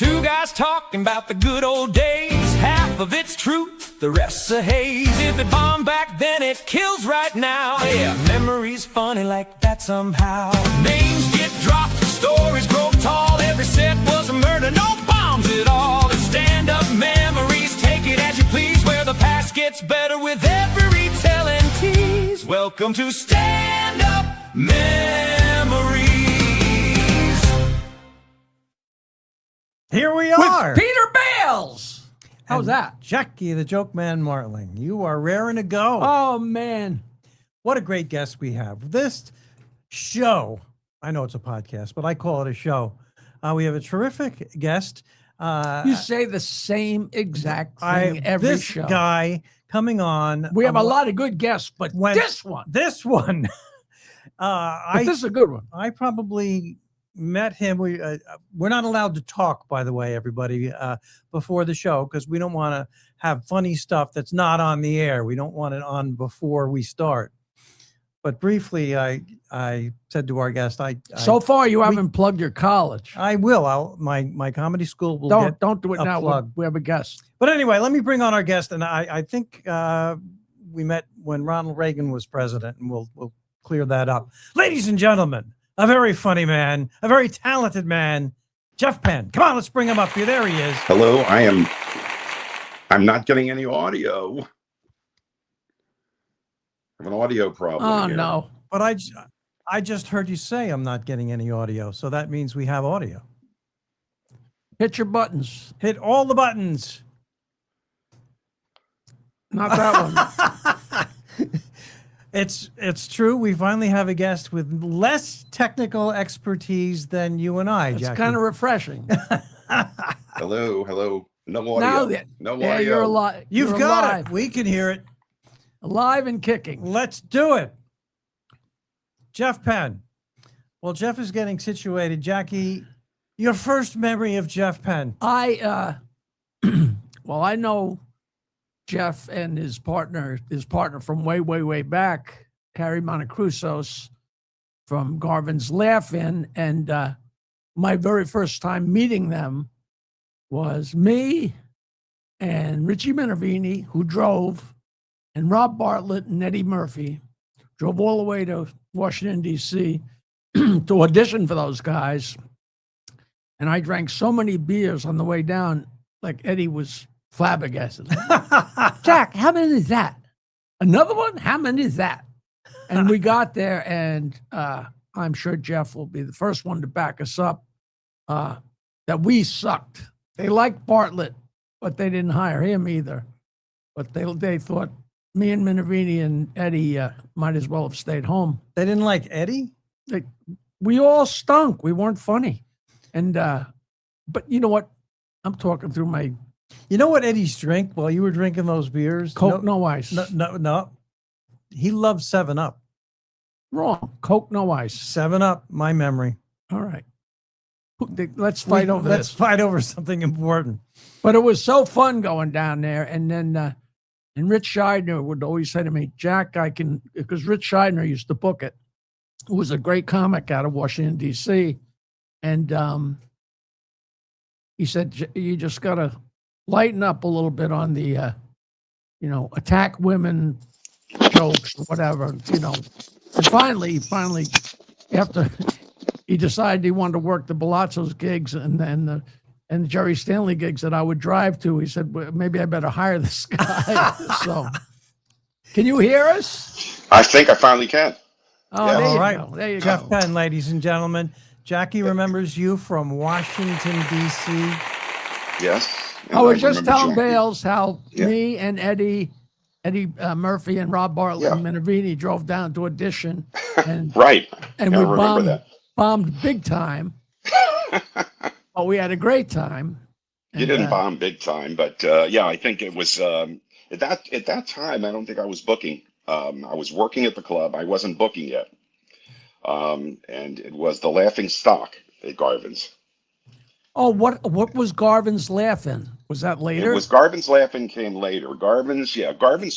Two guys talking about the good old days. Half of it's truth, the rest's a haze. If it bombed back then, it kills right now. Yeah, memories funny like that somehow. Names get dropped, stories grow tall. Every set was a murder, no bombs at all. It's stand-up memories, take it as you please. Where the past gets better with every telling tease. Welcome to Stand-Up Memories. Here we are. With Peter Bales. How's that? Jackie, the joke man Martling. You are raring to go. Oh, man. What a great guest we have. This show, I know it's a podcast, but I call it a show. We have a terrific guest. You say the same exact thing every show. This guy coming on. We have a lot of good guests, but this one. This one. This is a good one. I probably met him. We're not allowed to talk, by the way, everybody, before the show, because we don't want to have funny stuff that's not on the air. We don't want it on before we start. But briefly, I said to our guest, so far you haven't plugged your college. I will. My comedy school will don't do it now. Plug. We have a guest. But anyway, let me bring on our guest, and I think we met when Ronald Reagan was president, and we'll clear that up. Ladies and gentlemen, a very funny man, a very talented man, Jeff Penn. Come on, let's bring him up here. There he is. Hello, I'm not getting any audio. I have an audio problem. Oh, here. no. But I just heard you say I'm not getting any audio, so that means we have audio. Hit your buttons. Hit all the buttons. Not that one. It's true. We finally have a guest with less technical expertise than you and I, It's Jackie. kind of refreshing. Hello. No audio. No audio. You're alive. You've got it. We can hear it. Alive and kicking. Let's do it. Jeff Penn. Well, Jeff is getting situated. Jackie, your first memory of Jeff Penn. I know Jeff and his partner from way back, Harry Montecrusos from Garvin's Laugh-In, and my very first time meeting them was me and Richie Minervini, who drove, and Rob Bartlett and Eddie Murphy drove all the way to Washington, D.C. to audition for those guys. And I drank so many beers on the way down, like Eddie was flabbergasted. Jack, how many is that? Another one? How many is that? And we got there, and I'm sure Jeff will be the first one to back us up, that we sucked. They liked Bartlett, but they didn't hire him either. But they thought me and Minervini and Eddie might as well have stayed home. They didn't like Eddie? We all stunk. We weren't funny. And but you know what? I'm talking through my... You know what Eddie's drink while you were drinking those beers? Coke, no ice. No. He loved 7-Up. Wrong. Coke, no ice. 7-Up, my memory. All right. Let's fight over this. Let's fight over something important. But it was so fun going down there. And then, and Rich Scheidner would always say to me, Jack, because Rich Scheidner used to book it, who was a great comic out of Washington, D.C. And he said, you just got to lighten up a little bit on the, attack women jokes, whatever, And finally, after he decided he wanted to work the Palazzo's gigs and the Jerry Stanley gigs that I would drive to, he said, well, maybe I better hire this guy. So, can you hear us? I think I finally can. Oh, yeah. there you All right. go. There you Jeff go. Penn, ladies and gentlemen. Jackie remembers you from Washington, D.C. Yes. I was just remember telling Jackie. Bales how me and Eddie Murphy and Rob Bartlett and Minervini drove down to audition. And, Right. And I we remember bombed big time. But we had a great time. You didn't bomb big time, but I think it was at that time. I don't think I was booking. I was working at the club. I wasn't booking yet, and it was the Laughing Stock at Garvin's. Oh, what was Garvin's Laugh-In? Was that later? It was Garvin's Laugh-In came later. Garvin's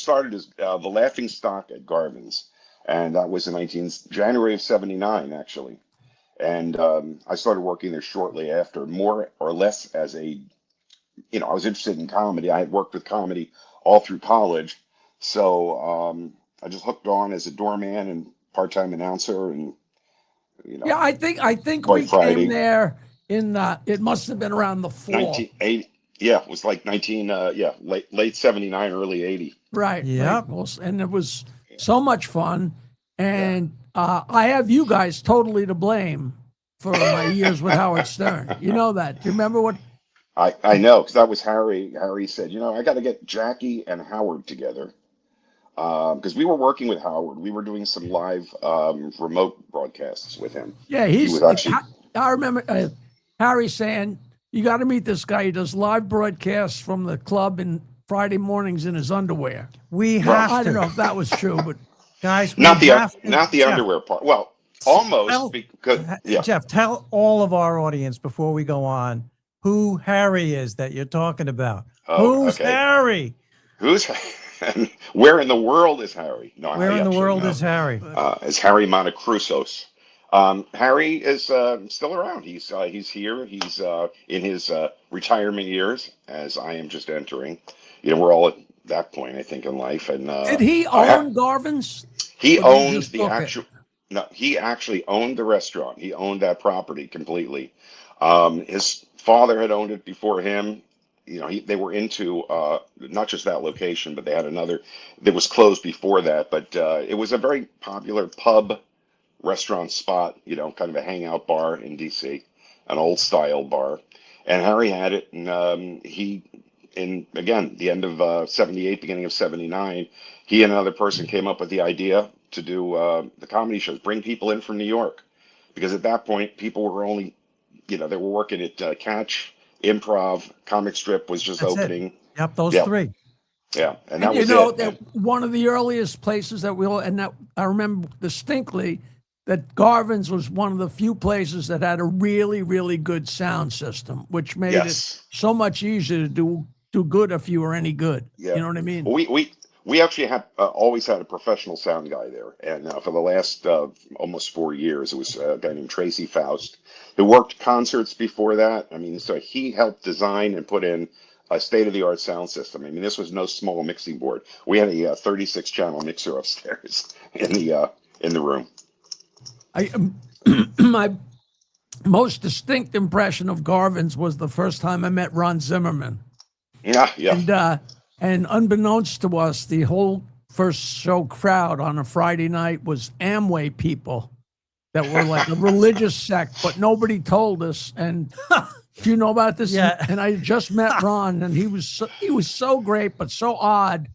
started as the Laughing Stock at Garvin's, and that was in January of '79 actually. And I started working there shortly after, more or less as a, I was interested in comedy. I had worked with comedy all through college. So I just hooked on as a doorman and part-time announcer and, Yeah, I think Boy we came Friday, there in it must have been around the fall. 1980. Yeah, it was like late 79, early 80. Right, right. Yep. Well, and it was so much fun. Yeah. And I have you guys totally to blame for my years with Howard Stern. You know that. Do you remember what? I know, because that was Harry. Harry said, I got to get Jackie and Howard together. Because we were working with Howard. We were doing some live remote broadcasts with him. Yeah, He was actually, I remember Harry saying, you got to meet this guy. He does live broadcasts from the club in Friday mornings in his underwear. We Well, have I don't to, know if that was true, but guys. We not the have to. not the Jeff, underwear part. Well, almost tell, because yeah. Jeff, tell all of our audience before we go on who Harry is that you're talking about. Oh, Who's okay. Harry? Who's where in the world is Harry? No, Where I in the actually world know. is Harry? Is Harry Montecrusos. Harry is still around. He's here. He's in his retirement years, as I am just entering. We're all at that point, I think, in life. And did he own Garvin's? he Or did he owned just the book it? actual. No, he actually owned the restaurant. He owned that property completely. His father had owned it before him. They were into not just that location, but they had another that was closed before that. But it was a very popular pub restaurant spot, kind of a hangout bar in DC, an old style bar. And Harry had it, and again, the end of 78, beginning of 79, he and another person came up with the idea to do the comedy shows, bring people in from New York. Because at that point, people were only, they were working at Catch, Improv, Comic Strip was just That's it. opening. Yep, those Yeah, three. yeah, and And that you was know it. that one of the earliest places that and that I remember distinctly that Garvin's was one of the few places that had a really, really good sound system, which made it Yes. so much easier to do good if you were any good. Yeah. You know what I mean? Well, we actually have always had a professional sound guy there, and for the last almost 4 years, it was a guy named Tracy Faust who worked concerts before that. I mean, so he helped design and put in a state-of-the-art sound system. I mean, this was no small mixing board. We had a 36-channel mixer upstairs in the room. My most distinct impression of Garvin's was the first time I met Ron Zimmerman. Yeah, yeah. And unbeknownst to us, the whole first show crowd on a Friday night was Amway people that were like a religious sect, but nobody told us. And do you know about this? Yeah. And I just met Ron, and he was so great, but so odd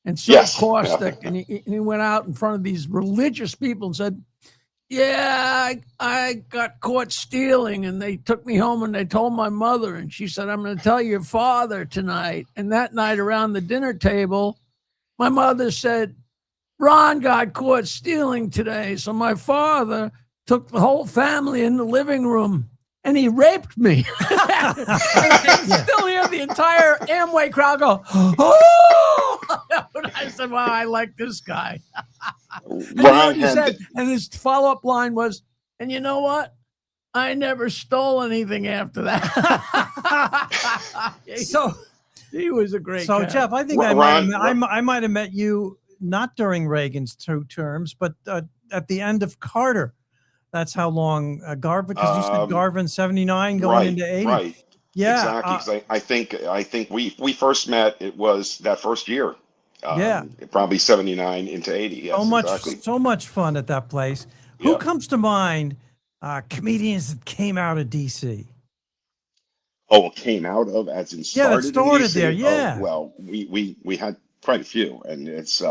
and so Yes. caustic. And he went out in front of these religious people and said, yeah, I got caught stealing, and they took me home and they told my mother, and she said, I'm going to tell your father tonight. And that night around the dinner table, my mother said, Ron got caught stealing today. So my father took the whole family in the living room and he raped me. And still hear the entire Amway crowd go, oh! And I said, well, I like this guy. And you know what he said? And his follow-up line was, and you know what? I never stole anything after that. So he was a great So guy. Jeff, I think I might have met you not during Reagan's two terms, but at the end of Carter. That's how long Garvin, because you said Garvin 79 going into 80. Right. Yeah. Exactly. 'Cause I think we first met. It was that first year. Yeah. Probably 79 into 80. Yes, exactly. So much fun at that place. Yeah. Who comes to mind? Comedians that came out of DC. Oh, came out of as in started. Yeah, that started in DC? there. Yeah. Oh, well, we had quite a few, and it's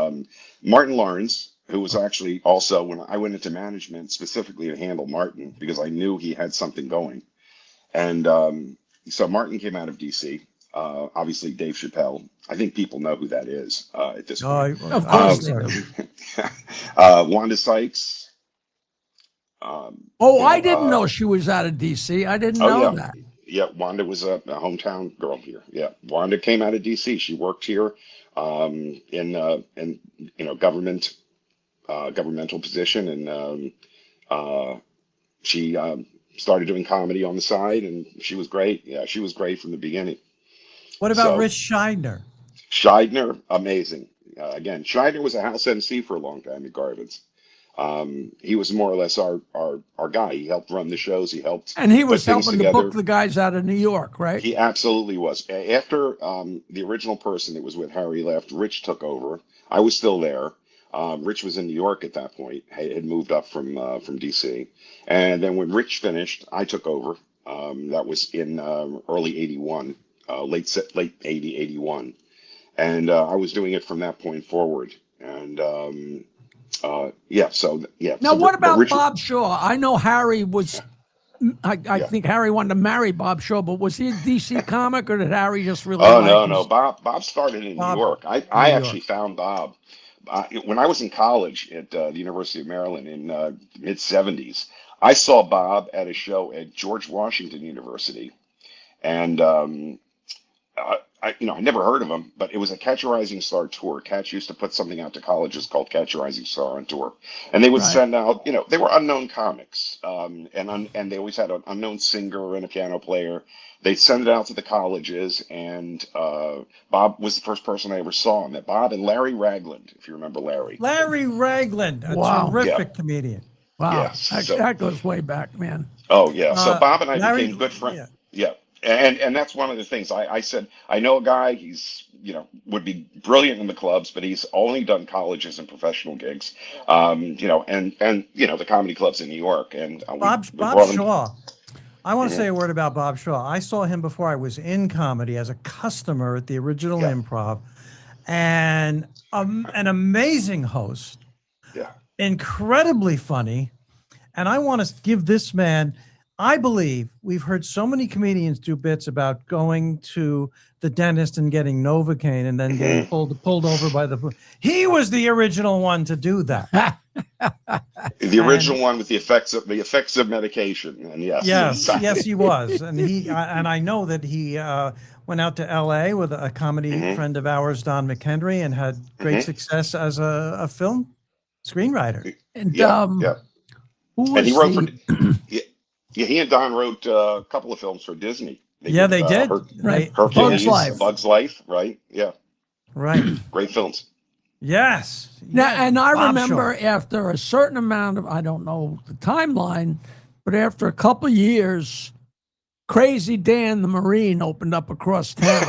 Martin Lawrence, who was actually also, when I went into management specifically to handle Martin because I knew he had something going, and so Martin came out of DC. Obviously, Dave Chappelle. I think people know who that is at this point. Of course they do. Wanda Sykes. I didn't know she was out of DC. I didn't know that. Yeah, Wanda was a hometown girl here. Yeah, Wanda came out of DC. She worked here in governmental position, and she started doing comedy on the side, and she was great. Yeah, she was great from the beginning. What about So Rich Scheidner? Scheidner, amazing. Again, Scheidner was a house MC for a long time at Garvin's. He was more or less our guy. He helped run the shows. He helped And he put was things helping to book together. the guys out of New York, right? He absolutely was. After the original person that was with Harry left, Rich took over. I was still there. Rich was in New York at that point. Had moved up from DC. And then when Rich finished, I took over. That was in early '81, late '80, '81, and I was doing it from that point forward. And yeah, so yeah. Now, So, what but about Rich, Bob Shaw? I know Harry was. I yeah. think Harry wanted to marry Bob Shaw, but was he a DC comic, or did Harry just really Oh like no, no. his Bob started in New Bob York. in New I York. actually found Bob when I was in college at the University of Maryland in mid '70s. I saw Bob at a show at George Washington University, and I never heard of him, but it was a Catch a Rising Star tour. Catch used to put something out to colleges called Catch a Rising Star on tour, and they would right? send out, they were unknown comics, and they always had an unknown singer and a piano player. They'd send it out to the colleges, and Bob was the first person I ever saw. And that Bob and Larry Ragland, if you remember Larry. Larry Ragland, a Wow, Yeah, terrific comedian. wow, yes. So, that goes way back, man. oh yeah. So Bob and I Larry, became good friends. yeah. Yeah. And that's one of the things I said, I know a guy, he's, would be brilliant in the clubs, but he's only done colleges and professional gigs, and the comedy clubs in New York. And we Bob brought him. Shaw. I want to say Mhm. a word about Bob Shaw. I saw him before I was in comedy as a customer at the original Yeah. Improv, and an amazing host, Yeah. incredibly funny. And I want to give this man, I believe we've heard so many comedians do bits about going to the dentist and getting Novocaine and then getting hmm pulled over by the. He was the original one to do that. The And original one with the effects of medication. And yes, yes, yes, exactly. he was. And and I know that he went out to LA with a comedy hmm friend of ours, Don McHenry, and had great hmm success as a film screenwriter. And Yeah. Yeah. who And he was wrote for, the yeah, yeah, he and Don wrote a couple of films for Disney. They Yeah, did they did. right Bugs Hercules, A Life? Bug's Life, right? Yeah, Right. great films. Yes. Now, Yeah. and I Bob remember Shaw. after a certain amount of, I don't know the timeline, but after a couple of years, Crazy Dan the Marine opened up across town.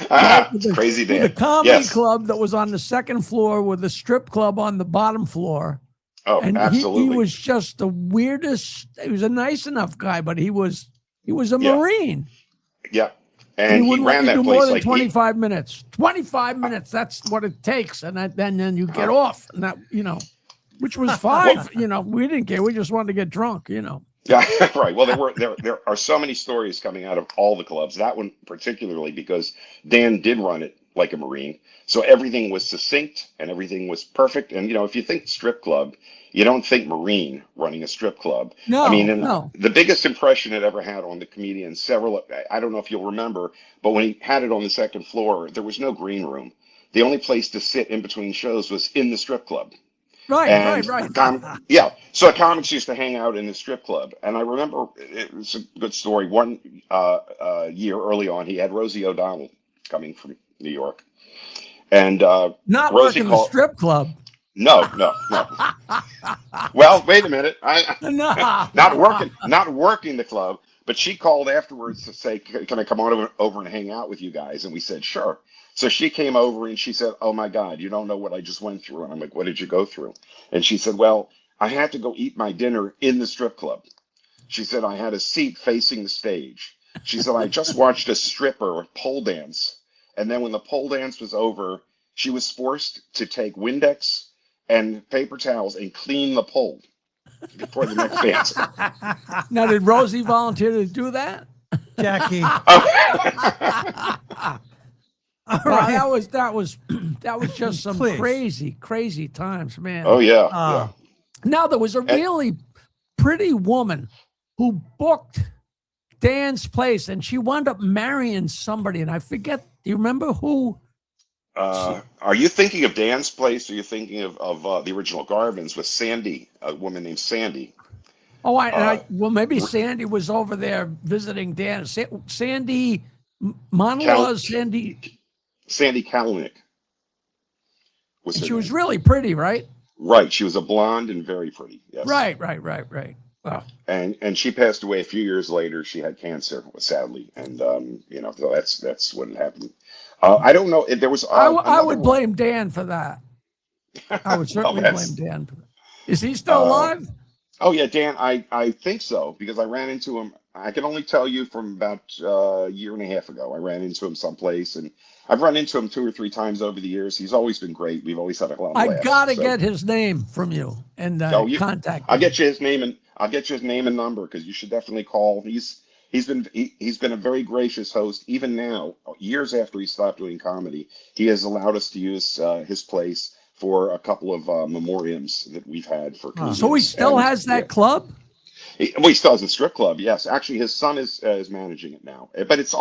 Right? It's Crazy With a Dan. comedy Yes. club that was on the second floor with a strip club on the bottom floor. Oh, And he absolutely. was just the weirdest. He was a nice enough guy, but he was a Yeah. Marine. Yeah. And he And he wouldn't let ran you that do more place than like 25 minutes. 25 minutes, that's what it takes. And then you get off. And that, which was fine. We didn't care. We just wanted to get drunk, yeah, right. Well, there are so many stories coming out of all the clubs. That one particularly because Dan did run it like a Marine, so everything was succinct and everything was perfect. And if you think strip club, you don't think Marine running a strip club. I mean, No, and no. the biggest impression it ever had on the comedian, I don't know if you'll remember, but when he had it on the second floor, there was no green room. The only place to sit in between shows was in the strip club. Right, And right. yeah, so comics used to hang out in the strip club. And I remember it was a good story. One year early on, he had Rosie O'Donnell coming from New York, and Not Rosie working the called. strip club. No, no, no. Well, wait a minute. No. Not working the club, but she called afterwards to say, "Can I come on over and hang out with you guys?" And we said, "Sure." So she came over and she said, "Oh my God, you don't know what I just went through." And I'm like, "What did you go through?" And she said, "Well, I had to go eat my dinner in the strip club." She said, "I had a seat facing the stage." She said, "I just watched a stripper pole dance. And then when the pole dance was over, she was forced to take Windex and paper towels and clean the pole before the next dance." Now, did Rosie volunteer to do that? Jackie. All Wow, right. that was just some Please. crazy times, man. Oh yeah, yeah. Uh, Now there was a And, really pretty woman who booked Dan's place, and she wound up marrying somebody, and I forget. Do you remember who? are you thinking of Dan's place? Or are you thinking of the original Garvin's with Sandy, a woman named Sandy? Oh, well, maybe Sandy was over there visiting Dan. Sandy Monologue, Sandy Kalanick was and her she was name. really pretty, right? Right. She was a blonde and very pretty. Yes. Right. Wow. And she passed away a few years later. She had cancer, sadly, and so that's what happened. I don't know. There was I would another blame Dan for that. I would certainly blame Dan for that. Is he still alive? Oh yeah, Dan. I think so because I ran into him. I can only tell you from about a year and a half ago. I ran into him someplace, and I've run into him 2 or 3 times over the years. He's always been great. We've always had a lot of I laughs. gotta get his name from you and contact. I'll get you his name and I'll get you his name and number because you should definitely call. He's been a very gracious host. Even now, years after he stopped doing comedy, he has allowed us to use his place for a couple of memoriams that we've had for comedians. So he still has that club? He still has a strip club, yes. Actually, his son is managing it now. But it's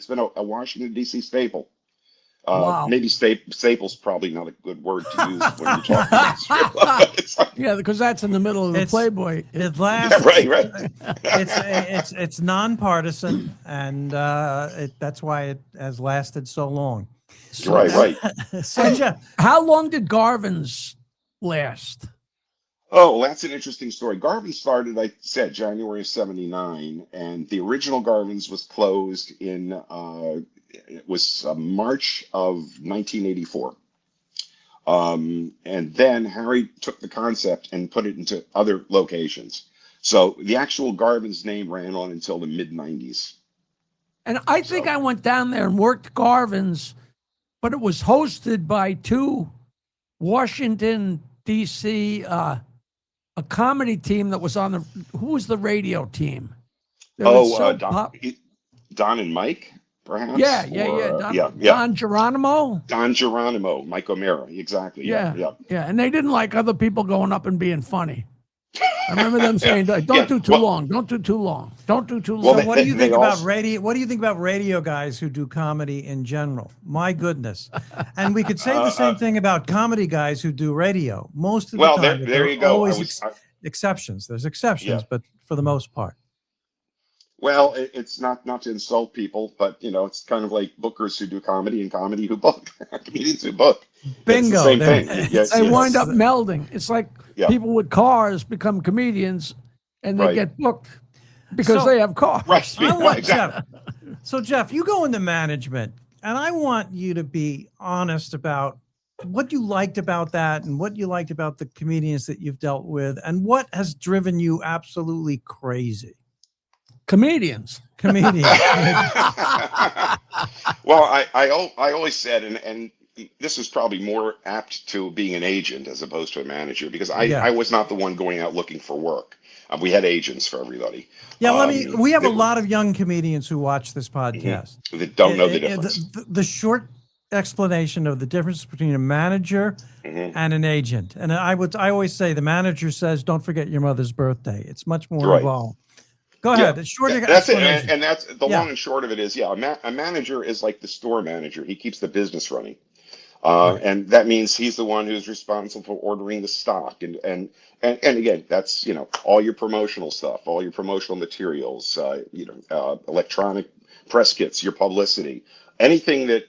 been a Washington, D.C. staple. Wow. Maybe staple's probably not a good word to use when you're talking about strip club. Yeah, because that's in the middle of the Playboy. It lasts. Yeah, right. It's nonpartisan, and that's why it has lasted so long. So, right. So, Jeff, how long did Garvin's last? Oh, that's an interesting story. Garvin started, I said, January of '79, and the original Garvin's was closed in March of 1984. And then Harry took the concept and put it into other locations. So the actual Garvin's name ran on until the mid '90s. And I think I went down there and worked Garvin's, but it was hosted by 2 Washington, D.C. A comedy team that was on who was the radio team? Don and Mike, perhaps? Yeah. Don Geronimo? Don Geronimo, Mike O'Mara, exactly. Yeah. And they didn't like other people going up and being funny. I remember them saying, don't do too long. Don't do too long. Don't do too long. So what do you think about radio? What do you think about radio guys who do comedy in general? My goodness. And we could say the same thing about comedy guys who do radio. Most of the time, there you go. Always exceptions. There's exceptions, but for the most part. Well, it's not to insult people, but it's kind of like bookers who do comedy and comedy who book, comedians who book. Bingo. It's the same thing. Yes, they wind up melding. It's like people with cars become comedians and they get booked because they have cars. Right. Jeff. So Jeff, you go into management, and I want you to be honest about what you liked about that and what you liked about the comedians that you've dealt with and what has driven you absolutely crazy. Comedians. Well, I always said, and this is probably more apt to being an agent as opposed to a manager, because I was not the one going out looking for work. We had agents for everybody. Yeah, we have a lot of young comedians who watch this podcast that don't know the difference. The short explanation of the difference between a manager and an agent. And I always say the manager says, don't forget your mother's birthday. It's much more involved. Go ahead. Yeah, short that's it. And that's the long and short of it is, a manager is like the store manager. He keeps the business running. And that means he's the one who's responsible for ordering the stock. And again, that's, all your promotional stuff, all your promotional materials, electronic press kits, your publicity, anything that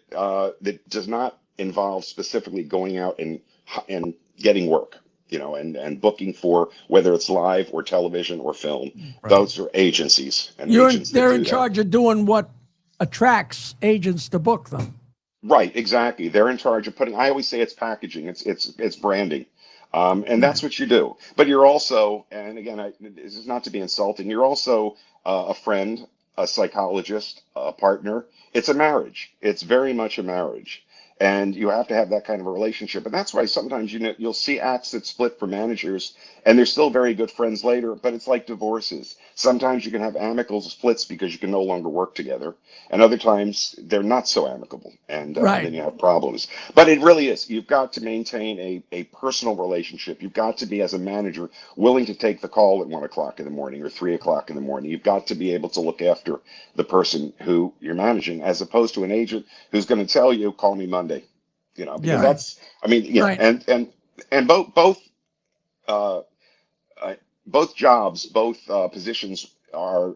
does not involve specifically going out and getting work. And booking for whether it's live or television or film. Right. Those are agencies. And they're in charge of doing what attracts agents to book them. Right, exactly. They're in charge of I always say it's packaging, it's branding. And that's what you do. But you're also, and again, this is not to be insulting, you're also a friend, a psychologist, a partner. It's a marriage. It's very much a marriage. And you have to have that kind of a relationship. And that's why sometimes you'll see acts that split for managers and they're still very good friends later, but it's like divorces. Sometimes you can have amicable splits because you can no longer work together. And other times they're not so amicable and then you have problems. But it really is. You've got to maintain a personal relationship. You've got to be, as a manager, willing to take the call at 1 o'clock in the morning or 3 o'clock in the morning. You've got to be able to look after the person who you're managing, as opposed to an agent who's going to tell you, call me Monday. Because and both both jobs, both positions are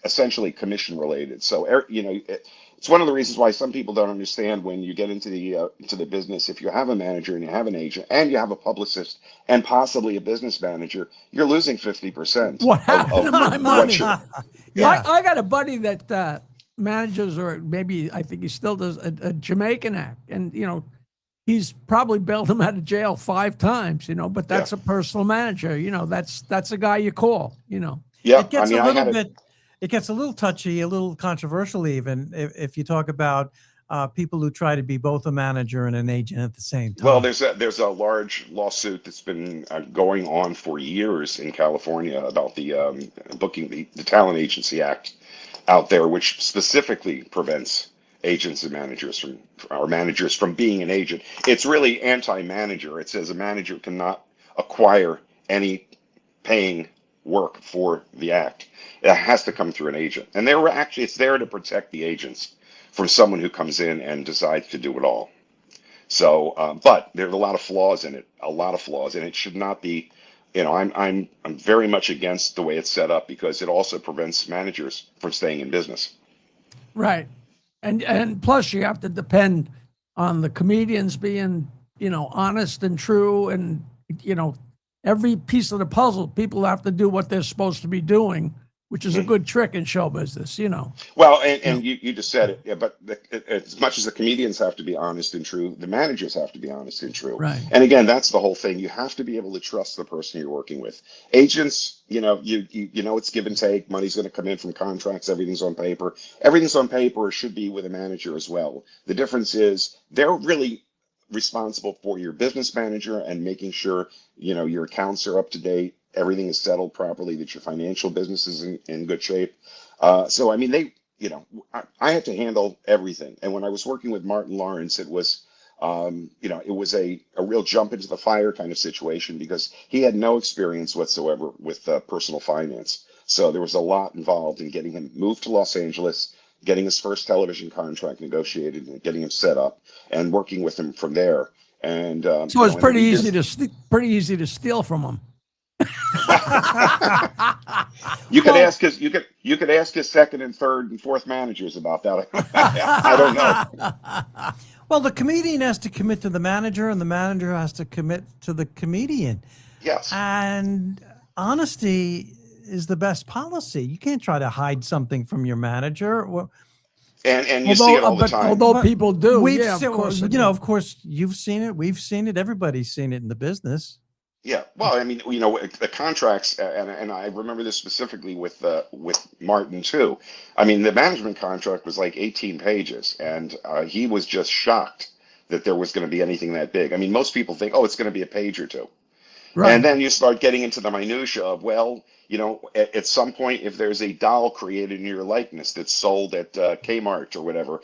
essentially commission related. So it's one of the reasons why some people don't understand when you get into the business. If you have a manager and you have an agent and you have a publicist and possibly a business manager, you're losing 50% What happened to my what money? you. Yeah. I got a buddy that manages, or maybe I think he still does, a Jamaican act, and he's probably bailed him out of jail 5 times, but Yeah. that's a personal manager. That's a guy you call. Yeah, It gets I mean, a I little had bit, it gets a little touchy, a little controversial, even if you talk about people who try to be both a manager and an agent at the same time. Well, there's a large lawsuit that's been going on for years in California about the booking the Talent Agency Act out there, which specifically prevents agents and managers from being an agent. It's really anti-manager. It says a manager cannot acquire any paying work for the act. It has to come through an agent, and it's there to protect the agents from someone who comes in and decides to do it all. So, but there's a lot of flaws in it. And it should not be. I'm very much against the way it's set up because it also prevents managers from staying in business. Right. And plus you have to depend on the comedians being, honest and true, and every piece of the puzzle, people have to do what they're supposed to be doing, which is a good trick in show business, Well, and you just said it, yeah, but as much as the comedians have to be honest and true, the managers have to be honest and true. Right. And again, that's the whole thing. You have to be able to trust the person you're working with. Agents, it's give and take. Money's going to come in from contracts. Everything's on paper. Everything's on paper should be with a manager as well. The difference is they're really responsible for your business manager and making sure, your accounts are up to date. Everything is settled properly, that your financial business is in good shape. So, I mean, I had to handle everything. And when I was working with Martin Lawrence, it was, it was a real jump into the fire kind of situation because he had no experience whatsoever with personal finance. So there was a lot involved in getting him moved to Los Angeles, getting his first television contract negotiated, and getting him set up, and working with him from there. And so it's pretty easy to steal from him. You could ask his second and third and fourth managers about that. I don't know. Well, the comedian has to commit to the manager, and the manager has to commit to the comedian. Yes. And honesty is the best policy. You can't try to hide something from your manager. And you see it all the time. Although people do, of course, you've seen it. We've seen it. Everybody's seen it in the business. Yeah, well, I mean, the contracts, and I remember this specifically with Martin too. I mean, the management contract was like 18 pages, and he was just shocked that there was going to be anything that big. I mean, most people think, oh, it's going to be a page or two. Right. And then you start getting into the minutia of, well, at some point, if there's a doll created in your likeness that's sold at Kmart or whatever,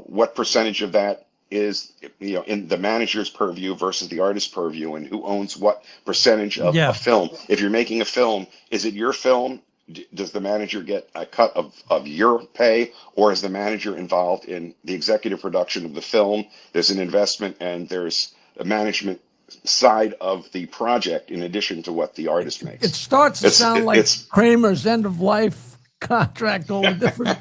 what percentage of that is in the manager's purview versus the artist's purview, and who owns what percentage of a film. If you're making a film, is it your film? Does the manager get a cut of your pay, or is the manager involved in the executive production of the film? There's an investment and there's a management side of the project in addition to what the artist makes. It starts to sound like Kramer's end of life contract, all the different.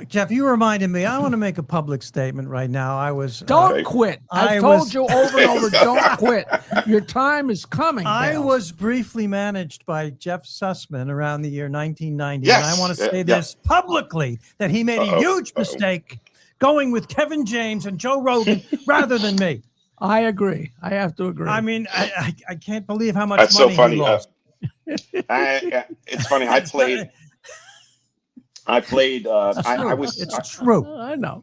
Jeff, you reminded me. I want to make a public statement right now. Don't quit. I've told you over and over, don't quit. Your time is coming. I Bales. was briefly managed by Jeff Sussman around the year 1990. Yes. And I want to say this publicly, that he made a huge mistake going with Kevin James and Joe Rogan rather than me. I agree. I have to agree. I mean, I can't believe how much That's money so funny. he lost. It's funny. I played. It's true. I know.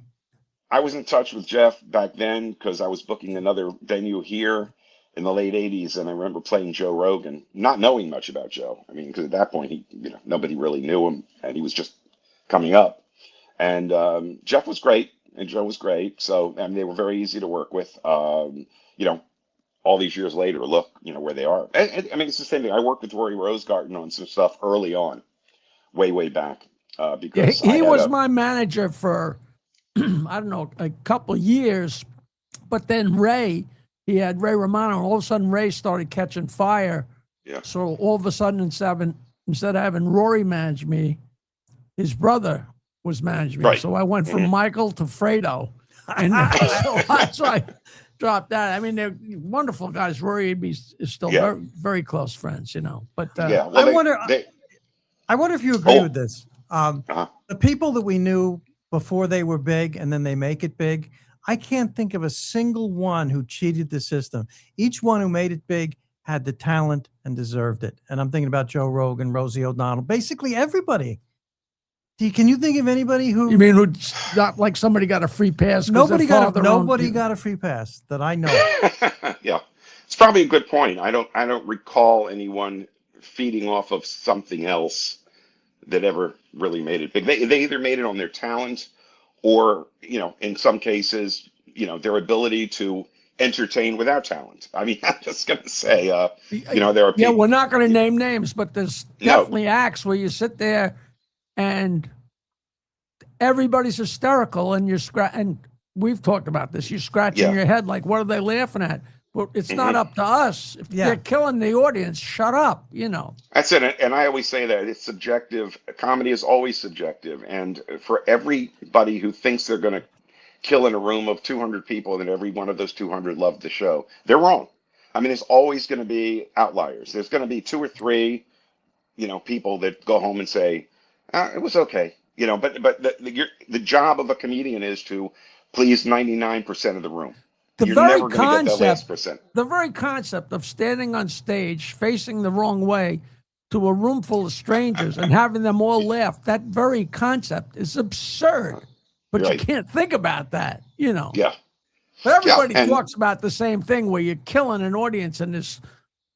I was in touch with Jeff back then because I was booking another venue here in the late '80s, and I remember playing Joe Rogan, not knowing much about Joe. I mean, because at that point, nobody really knew him, and he was just coming up. And Jeff was great, and Joe was great. So, I mean, they were very easy to work with. All these years later, look, where they are. And, I mean, it's the same thing. I worked with Rory Rosegarten on some stuff early on, way back. Because he was my manager for I don't know, a couple of years, but then he had Ray Romano, and all of a sudden Ray started catching fire Yeah. So all of a sudden, instead of having Rory manage me, his brother was managing me. Right. So I went from Michael to Fredo. And so I dropped that. I mean, they're wonderful guys. Rory is still Yeah. very, very close friends, you know. But Yeah. Well, I wonder if you agree with this. Uh-huh. The people that we knew before they were big and then they make it big, I can't think of a single one who cheated the system. Each one who made it big had the talent and deserved it. And I'm thinking about Joe Rogan, Rosie O'Donnell, basically everybody. Can you think of anybody who? you mean who not like somebody got a free pass? Nobody got a free pass that I know. Yeah, it's probably a good point. I don't recall anyone feeding off of something else that ever really made it big. They either made it on their talent, or in some cases, their ability to entertain without talent. I mean, I'm just gonna say, there are people. Yeah, we're not going to name names, but there's definitely acts where you sit there and everybody's hysterical, and and we've talked about this. You're scratching your head like, what are they laughing at? Well, it's not up to us. If they're killing the audience, shut up. That's it. And I always say that it's subjective. Comedy is always subjective, and for everybody who thinks they're going to kill in a room of 200 people and every one of those 200 loved the show, they're wrong. I mean, there's always going to be outliers. There's going to be 2 or 3, people that go home and say, it was okay. But the job of a comedian is to please 99% of the room. You're never going to get that last percent. The very concept of standing on stage, facing the wrong way to a room full of strangers and having them all laugh, that very concept is absurd. But you can't think about that, Yeah. But everybody talks about the same thing, where you're killing an audience and there's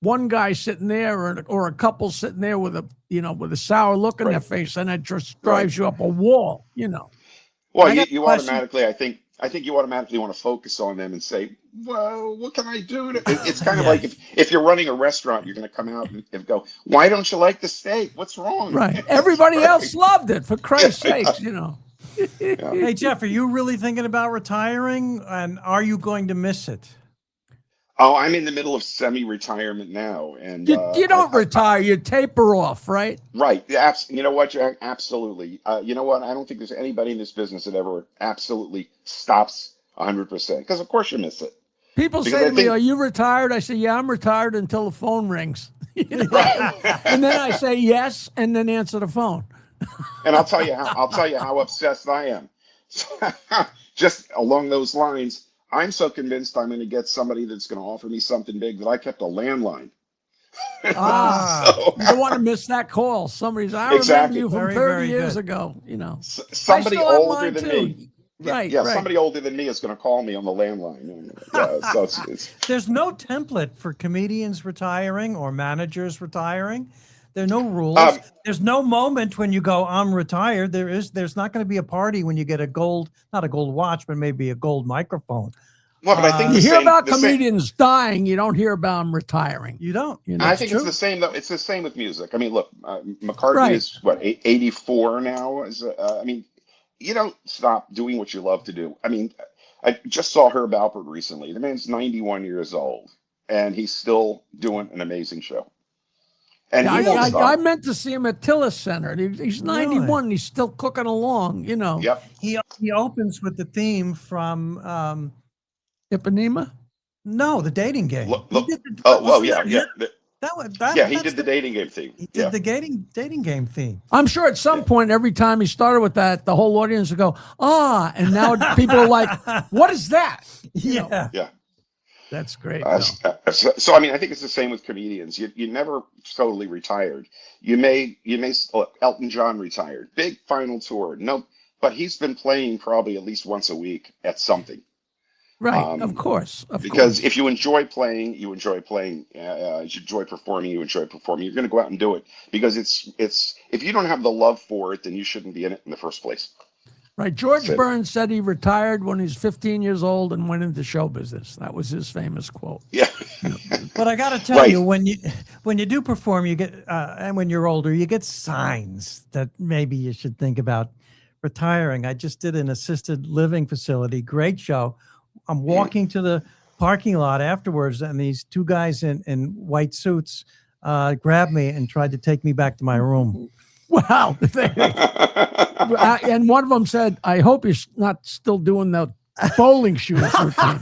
one guy sitting there or a couple sitting there with a sour look in their face, and it just drives you up a wall, Well, you automatically, I think you automatically want to focus on them and say, well, what can I do? It's kind of like if you're running a restaurant, you're going to come out and go, why don't you like the steak? What's wrong? Right. Everybody else loved it, for Christ's sakes, Hey, Jeff, are you really thinking about retiring, and are you going to miss it? Oh, I'm in the middle of semi-retirement now, and you don't retire; you taper off, right? Right. Yeah. You know what, Jack? Absolutely. You know what? I don't think there's anybody in this business that ever absolutely stops 100%. Because of course you miss it. People say to me, "Are you retired?" I say, "Yeah, I'm retired until the phone rings." And then I say yes, and then answer the phone. And I'll tell you how obsessed I am. Just along those lines. I'm so convinced I'm going to get somebody that's going to offer me something big that I kept a landline. You don't want to miss that call. Remember you from 30 years ago. Somebody older than me. Right. Somebody older than me is going to call me on the landline. So there's no template for comedians retiring or managers retiring. There are no rules. There's no moment when you go, I'm retired. There's not going to be a party when you get not a gold watch, but maybe a gold microphone. Well, but I think you hear about comedians dying. You don't hear about them retiring. You don't. I think it's the same though. It's the same with music. I mean, look, McCartney is what, 84 now. I mean, you don't stop doing what you love to do. I mean, I just saw Herb Alpert recently. The man's 91 years old, and he's still doing an amazing show. And I meant to see him at Tillis Center. He's 91. Really? He's still cooking along, Yep. He opens with the theme from Ipanema? No, the dating game. Yeah. He did the dating game theme. He did the dating game theme. I'm sure at some point, every time he started with that, the whole audience would go, and now people are like, what is that? Yeah. That's great. So I mean, I think it's the same with comedians. You never totally retired. You may look, Elton John retired, big final tour. No, but he's been playing probably at least once a week at something. Right, of course. Because if you enjoy playing, you enjoy playing. You enjoy performing, you enjoy performing. You're going to go out and do it because it's. If you don't have the love for it, then you shouldn't be in it in the first place. Right. George Burns said he retired when he was 15 years old and went into show business. That was his famous quote. Yeah. But I got to tell you, when you do perform, you get, and when you're older, you get signs that maybe you should think about retiring. I just did an assisted living facility. Great show. I'm walking to the parking lot afterwards, and these two guys in white suits grabbed me and tried to take me back to my room. Wow. And one of them said, I hope you're not still doing the bowling shoes routine.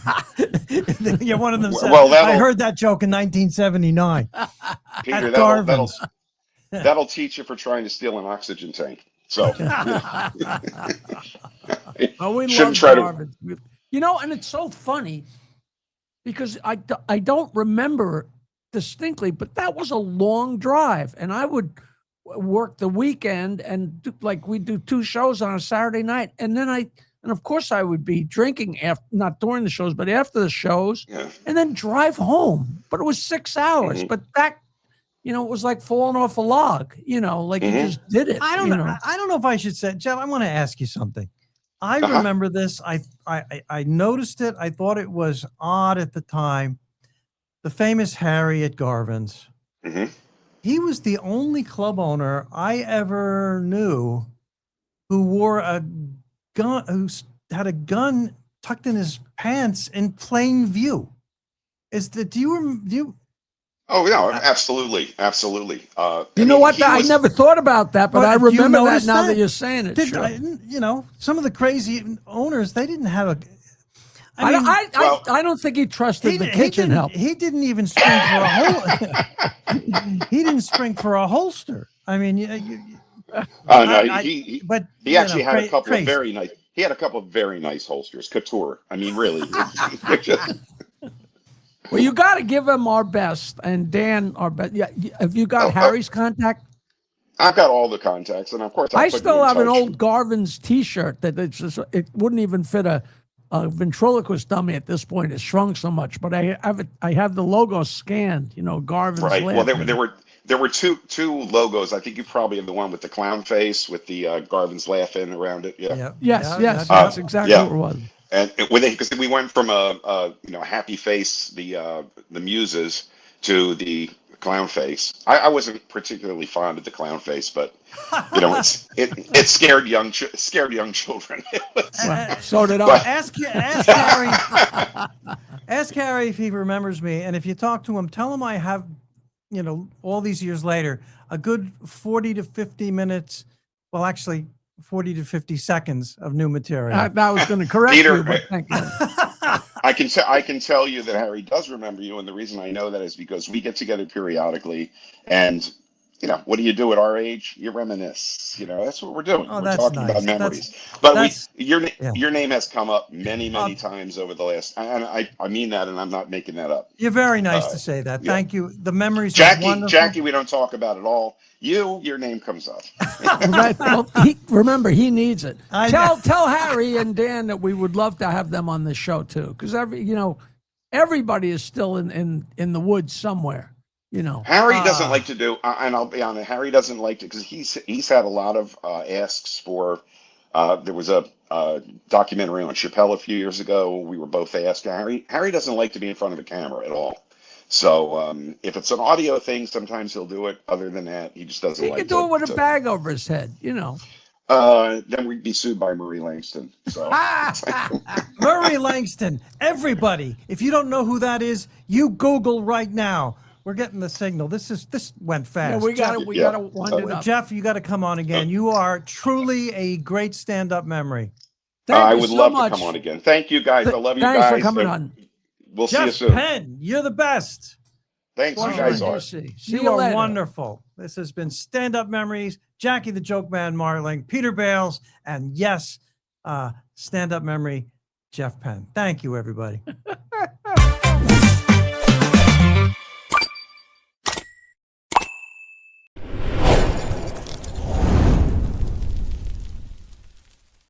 Yeah, one of them said, Well, I heard that joke in 1979. Peter, At Garvin's. that'll teach you for trying to steal an oxygen tank. So Oh, we shouldn't love try to. Garvin's. You know, and it's so funny because I don't remember distinctly, but that was a long drive, and I would work the weekend and we'd do 2 shows on a Saturday night, and of course I would be drinking after, not during the shows, but after the shows, and then drive home. But it was 6 hours. But that, it was like falling off a log. You just did it. I don't know. I don't know if I should say, Jeff, I want to ask you something. I remember this. I noticed it. I thought it was odd at the time. The famous Harry at Garvin's. He was the only club owner I ever knew who wore a gun, who had a gun tucked in his pants in plain view. Do you? Oh yeah, absolutely. You know what? I never thought about that, but I remember that now that you're saying it. Some of the crazy owners, they didn't have a. I don't think he trusted the kitchen help. He didn't even spring for a he didn't spring for a holster. I mean, no, he actually had a couple of very nice. He had a couple of very nice holsters, couture. I mean, really. Well, you got to give him our best, and Dan our best. Yeah, have you got Harry's contact? I've got all the contacts, and of course, I still have an old Garvin's T-shirt that it wouldn't even fit a ventriloquist dummy at this point. It's shrunk so much, but I have the logo scanned. Garvin's. Right. Laughing. Well, there were two logos. I think you probably have the one with the clown face with the Garvin's laughing around it. Yeah. Yes. That's exactly what it was. And because we went from a happy face, the muses, to the clown face. I wasn't particularly fond of the clown face, but it scared young children. So did I. Ask Harry if he remembers me, and if you talk to him, tell him I have, all these years later, a good 40 to 50 minutes. Well, actually, 40 to 50 seconds of new material. I was going to correct Peter, you, but thank you. I can tell you that Harry does remember you, and the reason I know that is because we get together periodically, and what do you do at our age? You reminisce. That's what we're doing. Oh, we're that's talking nice. about memories. Your name has come up many times over the last, and I mean that, and I'm not making that up. You're very nice to say that. Thank you. The memories. Jackie, we don't talk about at all. Your name comes up. Well, remember, he needs it. Tell Harry and Dan that we would love to have them on the show too, because everybody is still in the woods somewhere. Harry doesn't like to do, and I'll be honest. Harry doesn't like to because he's had a lot of asks for. There was a documentary on Chappelle a few years ago. We were both asked. Harry doesn't like to be in front of a camera at all. So if it's an audio thing, sometimes he'll do it. Other than that, he just doesn't like to. He can do it with a bag over his head, Then we'd be sued by Marie Langston. So Murray Langston, everybody, if you don't know who that is, you Google right now. We're getting the signal. This went fast. Yeah, we got to wind it up. Jeff, you got to come on again. You are truly a great stand-up memory. I would love to come on again. Thank you, guys. I love you guys. Thanks for coming on. We'll see you Jeff soon. Penn, you're the best. Thanks, you guys are. You are wonderful. This has been Stand-Up Memories. Jackie the Joke Man Martling, Peter Bales, and yes, stand-up memory, Jeff Penn. Thank you, everybody.